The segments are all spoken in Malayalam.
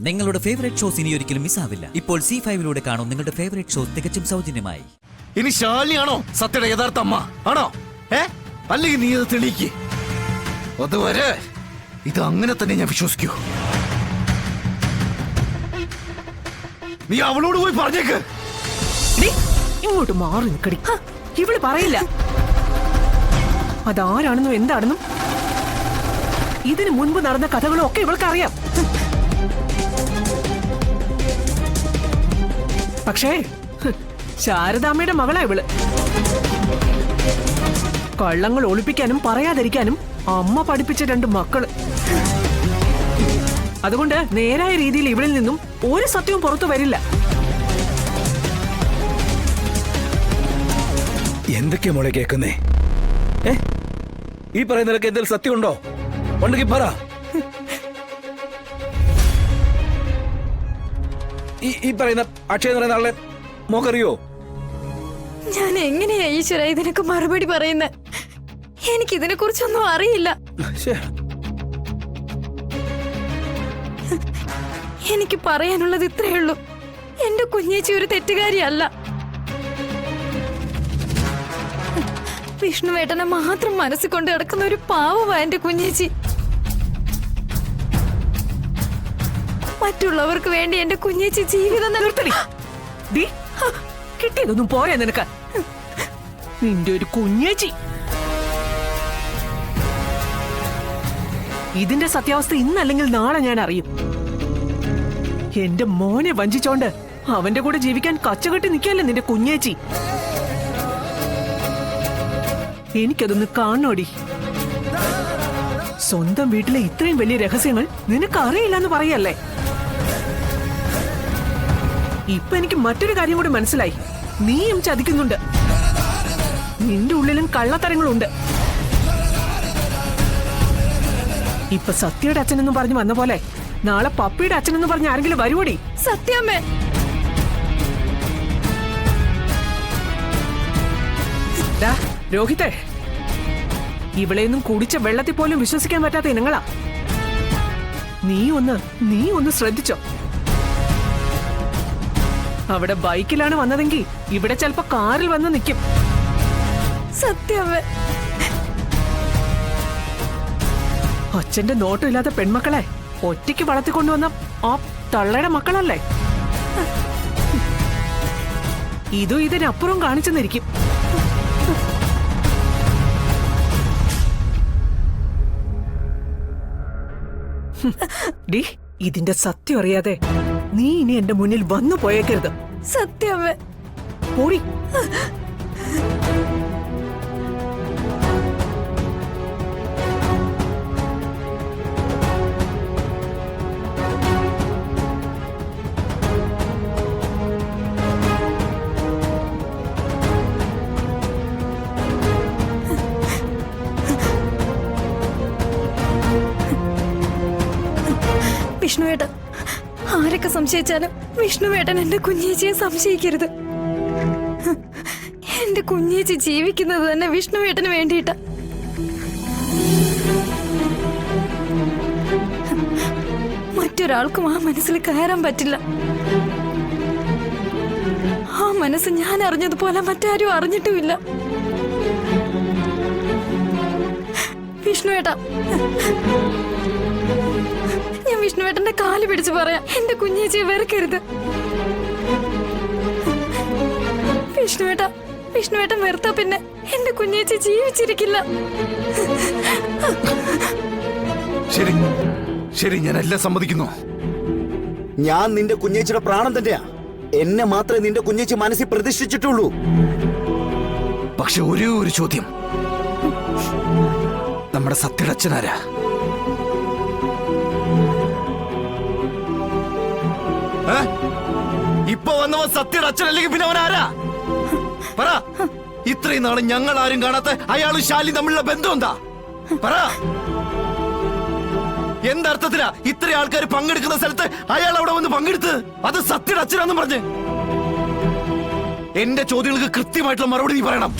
നിങ്ങളുടെ ഫേവറേറ്റ് ഷോസ് ഇനി ഒരിക്കലും മിസ്സാവില്ല. ഇപ്പോൾ C5 കാണും നിങ്ങളുടെ ഫേവറേറ്റ് ഷോസ് തികച്ചും സൗജന്യമായി. ഇനി ശാലിനിയാണോ സത്യയുടെ യഥാർത്ഥ അമ്മ? ആണോ? അല്ലെങ്കിൽ നീ അത് തെളിയിക്ക്. അതുവരെ ഇത് അങ്ങനെ തന്നെ ഞാൻ വിശ്വസിക്കൂ. നീ അവളോട് പോയി പറഞ്ഞേക്ക്. ഇങ്ങോട്ട് മാറി നിക്കടി. ഇവള് പറയില്ല അതാരാണെന്നും എന്താണെന്നും. ഇതിനു മുൻപ് നടന്ന കഥകളും ഒക്കെ ഇവൾക്കറിയാം. പക്ഷേ ശാരദാമ്മയുടെ മകളാ ഇവള്. കള്ളങ്ങൾ ഒളിപ്പിക്കാനും പറയാതിരിക്കാനും അമ്മ പഠിപ്പിച്ച 2 മക്കള്. അതുകൊണ്ട് നേരായ രീതിയിൽ ഇവളിൽ നിന്നും ഒരു സത്യവും പുറത്തു വരില്ല. എന്തൊക്കെയാ മോളെ കേക്കുന്നേ? ഈ പറയുന്നതൊക്കെ എന്തെങ്കിലും സത്യമുണ്ടോ? ഉണ്ടെങ്കിൽ പറ. ഈ പറയുന്ന അക്ഷയ എന്ന് പറയുന്ന ആളെ മോക്കറിയോ? ഞാൻ എങ്ങനെയാ ഈശ്വര ഇതിനൊക്കെ മറുപടി പറയുന്നത്? എനിക്കിതിനെ കുറിച്ചൊന്നും അറിയില്ല. എനിക്ക് പറയാനുള്ളത് ഇത്രയേ ഉള്ളൂ. എന്റെ കുഞ്ഞേച്ചി ഒരു തെറ്റുകാരിയല്ല. വിഷ്ണുവേട്ടനെ മാത്രം മനസ്സിൽ കൊണ്ട് കിടക്കുന്ന ഒരു പാവമാ എന്റെ കുഞ്ഞേച്ചി. മറ്റുള്ളവർക്ക് വേണ്ടി എന്റെ കുഞ്ഞേച്ചി ജീവിതം നിർത്തടി. കിട്ടിയതൊന്നും പോരാ നിനക്ക്. നിന്റെ ഒരു കുഞ്ഞേച്ചി. ഇതിന്റെ സത്യാവസ്ഥ ഇന്നല്ലെങ്കിൽ നാളെ ഞാൻ അറിയും. എന്റെ മോനെ വഞ്ചിച്ചോണ്ട് അവന്റെ കൂടെ ജീവിക്കാൻ കച്ചകെട്ടി നിൽക്കല്ലേ നിന്റെ കുഞ്ഞേച്ചി. എനിക്കതൊന്ന് കാണണോടി. സ്വന്തം വീട്ടിലെ ഇത്രയും വലിയ രഹസ്യങ്ങൾ നിനക്ക് അറിയില്ലെന്ന് പറയല്ലേ? ഇപ്പൊ എനിക്ക് മറ്റൊരു കാര്യം കൂടി മനസ്സിലായി. നീയും ചതിക്കുന്നുണ്ട്. നിന്റെ ഉള്ളിലും കള്ളത്തരങ്ങളുണ്ട്. ഇപ്പൊ സത്യയുടെ അച്ഛനെന്ന് പറഞ്ഞു വന്ന പോലെ നാളെ പപ്പിയുടെ അച്ഛനെന്ന് പറഞ്ഞ് ആരെങ്കിലും വരുവോടി? സത്യമേ, രോഹിതേ, ഇവളെയൊന്നും കുടിച്ച വെള്ളത്തിൽ പോലും വിശ്വസിക്കാൻ പറ്റാത്ത ഇനങ്ങളാ. നീ ഒന്ന് ശ്രദ്ധിച്ചോ. അവിടെ ബൈക്കിലാണ് വന്നതെങ്കിൽ ഇവിടെ ചിലപ്പോ കാറിൽ വന്ന് നിൽക്കും. സത്യമേ. അച്ഛന്റെ നോട്ടമില്ലാത്ത പെൺമക്കളെ ഒറ്റയ്ക്ക് വളർത്തിക്കൊണ്ടുവന്ന ആ തള്ളയുടെ മക്കളല്ലേ? ഇതും ഇതിനപ്പുറം കാണിച്ചെന്നിരിക്കും. ഡി, ഇതിന്റെ സത്യം അറിയാതെ നീ ഇനി എന്റെ മുന്നിൽ വന്നു പോയേക്കരുത്. സത്യമേ. പോടി. വിഷ്ണുവേട്ടൻ ആരൊക്കെ സംശയിച്ചാലും വിഷ്ണുവേട്ടൻ എന്റെ കുഞ്ഞേച്ചിയെ സംശയിക്കരുത്. എന്റെ കുഞ്ഞേച്ചി ജീവിക്കുന്നത് തന്നെ വിഷ്ണുവേട്ടന് വേണ്ടിയിട്ടാ. മറ്റൊരാൾക്കും ആ മനസ്സിൽ കയറാൻ പറ്റില്ല. ആ മനസ്സ് ഞാൻ അറിഞ്ഞതുപോലെ മറ്റാരും അറിഞ്ഞിട്ടുമില്ല. വിഷ്ണുവേട്ടാ, ഞാൻ വിഷ്ണുവേട്ടന്റെ കാല് പിടിച്ച് പറയാം, എന്റെ കുഞ്ഞേച്ചിയെ വെറുക്കരുത്. വിഷ്ണുവേട്ടൻ വെറുത്താ പിന്നെ എന്റെ കുഞ്ഞേച്ചി ജീവിച്ചിരിക്കില്ല. ശരി ശരി, ഞാൻ എല്ലാം സമ്മതിക്കുന്നു. ഞാൻ നിന്റെ കുഞ്ഞേച്ചിയുടെ പ്രാണം തന്നെയാ. എന്നെ മാത്രമേ നിന്റെ കുഞ്ഞേച്ചി മനസ്സിൽ പ്രതിഷ്ഠിച്ചിട്ടുള്ളൂ. പക്ഷെ ഒരു ചോദ്യം, നമ്മുടെ സത്യയുടെ അച്ഛനാരാ? ഇപ്പൊ വന്നവൻ സത്യയുടെ അച്ഛൻ അല്ലെങ്കിൽ പിന്നെ അവൻ ആരാ? പറ. ഇത്രയും നാളെ ഞങ്ങൾ ആരും കാണാത്ത അയാളും ശാലി തമ്മിലുള്ള ബന്ധം എന്താ? പറ. എന്തർത്ഥത്തിലാ ഇത്ര ആൾക്കാർ പങ്കെടുക്കുന്ന സ്ഥലത്ത് അയാൾ അവിടെ വന്ന് പങ്കെടുത്ത്? അത് സത്യയുടെ അച്ഛനാന്നും പറഞ്ഞ് എന്റെ ചോദ്യങ്ങൾക്ക് കൃത്യമായിട്ടുള്ള മറുപടി നീ പറയണം.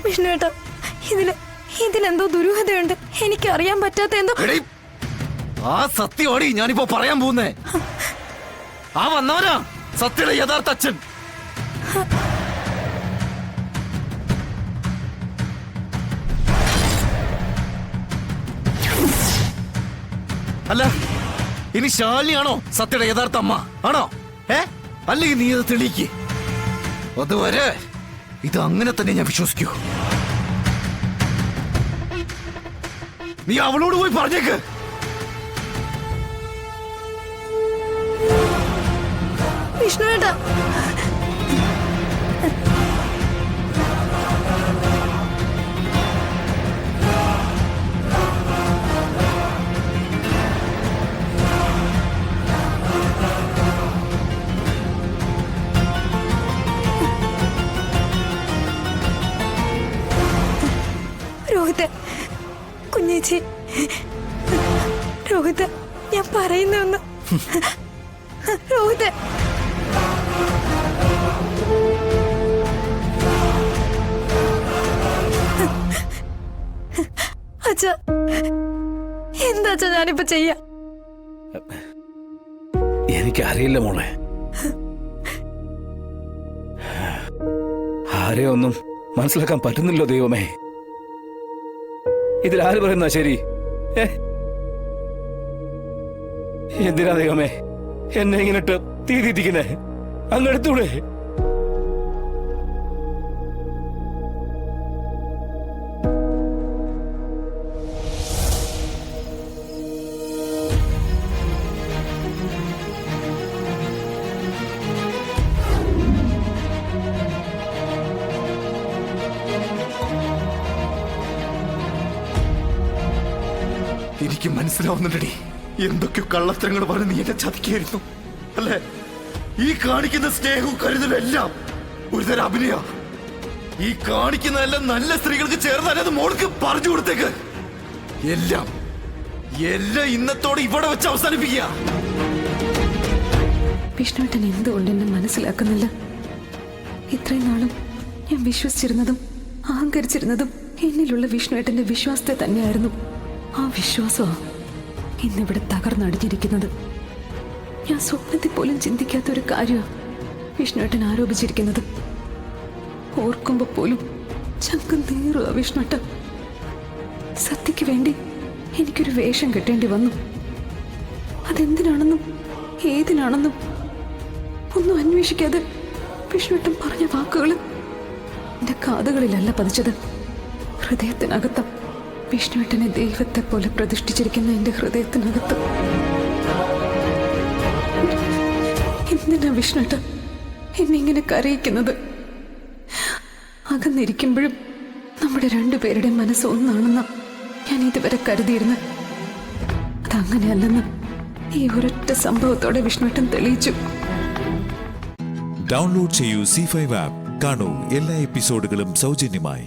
വിഷ്ണുവേട്ടാ, ഇതിലെന്തോ ദുരൂഹതയുണ്ട്. എനിക്കറിയാൻ പറ്റാത്ത എന്തോ. ആ സത്യമാടി ഞാനിപ്പോ പറയാൻ പോകുന്നേ. ആ വന്നവനാ സത്യയുടെ യഥാർത്ഥ അച്ഛൻ. അല്ല, ഇനി ശാലിനിയാണോ സത്യയുടെ യഥാർത്ഥ അമ്മ? ആണോ? അല്ലെങ്കിൽ നീ അത് തെളിയിക്ക്. അതുവരെ ഇത് അങ്ങനെ തന്നെ ഞാൻ വിശ്വസിക്കൂ. നീ അവളോട് പോയി പറഞ്ഞേക്ക്. വിഷ്ണുവേട്ടാ, രോഹിത്, കുഞ്ഞേച്ചി, രോഹിത്, ഞാൻ പറയുന്നൊന്ന്. രോഹിത്, അച്ഛാ, എന്താ അച്ഛാ ഞാനിപ്പോ ചെയ്യാ? എനിക്കറിയില്ല മോളെ. ആരെയും ഒന്നും മനസ്സിലാക്കാൻ പറ്റുന്നില്ലോ ദൈവമേ. ഇതിലാര് പറയുന്ന ശരി? എന്തിനാ ദൈവമേ എന്നെ ഇങ്ങനിട്ട് തീ തീറ്റിക്കുന്നേ? അങ്ങെടുത്തൂടെ? എനിക്ക് മനസ്സിലാവുന്നുണ്ടടി, എന്തൊക്കെയോ കള്ളത്തരങ്ങൾ പറഞ്ഞ് നീ എന്നെ ചതിക്കായിരുന്നു അല്ലേ? ഈ കാണിക്കുന്ന സ്നേഹവും കരുതലും എല്ലാം ഒരുതരം അഭിനയ. ഈ കാണിക്കുന്നതെല്ലാം നല്ല സ്ത്രീകൾക്ക് ചേർന്നാലേ അത് മോൾക്ക് പറഞ്ഞു കൊടുത്തേക്ക്. എല്ലാം എല്ലാം ഇന്നത്തോടെ ഇവിടെ വെച്ച് അവസാനിപ്പിക്കുക. വിഷ്ണുവേട്ടൻ എന്തുകൊണ്ട് എന്നെ മനസ്സിലാക്കുന്നില്ല? ഇത്രയും നാളും ഞാൻ വിശ്വസിച്ചിരുന്നതും അഹങ്കരിച്ചിരുന്നതും എന്നിലുള്ള വിഷ്ണുവേട്ടന്റെ വിശ്വാസത്തെ തന്നെയായിരുന്നു. ആ വിശ്വാസമാണ് ഇന്നിവിടെ തകർന്നടിഞ്ഞിരിക്കുന്നത്. ഞാൻ സ്വപ്നത്തിൽ പോലും ചിന്തിക്കാത്തൊരു കാര്യമാണ് വിഷ്ണുവേട്ടൻ ആരോപിച്ചിരിക്കുന്നത്. ഓർക്കുമ്പോ പോലും ചങ്കം നീറുക വിഷ്ണുവേട്ടൻ. സത്യക്ക് വേണ്ടി എനിക്കൊരു വേഷം കെട്ടേണ്ടി വന്നു. അതെന്തിനാണെന്നും ഏതിനാണെന്നും ഒന്നും അന്വേഷിക്കാതെ വിഷ്ണുവേട്ടൻ പറഞ്ഞ വാക്കുകൾ എന്റെ കാതുകളിലല്ല പതിച്ചത്, ഹൃദയത്തിനകത്ത്. വിഷ്ണുവേട്ടനെ ദൈവത്തെ പോലെ പ്രതിഷ്ഠിച്ചിരിക്കുന്ന എന്റെ ഹൃദയത്തിനകത്ത്. എന്തിനാ വിഷ്ണുവേട്ടൻ എന്നെ ഇങ്ങനെ കരയിക്കുന്നത്? അകന്നിരിക്കുമ്പോഴും നമ്മുടെ രണ്ടുപേരുടെ മനസ്സ് ഒന്നാണെന്ന ഞാൻ ഇതുവരെ കരുതിയിരുന്നു. അതങ്ങനെയല്ലെന്ന് ഈ ഒരൊറ്റ സംഭവത്തോടെ വിഷ്ണുവേട്ടൻ തെളിയിച്ചു. ഡൗൺലോഡ് ചെയ്യൂ C5 ആപ്പ്. കാണൂ എല്ലാ എപ്പിസോഡുകളും സൗജന്യമായി.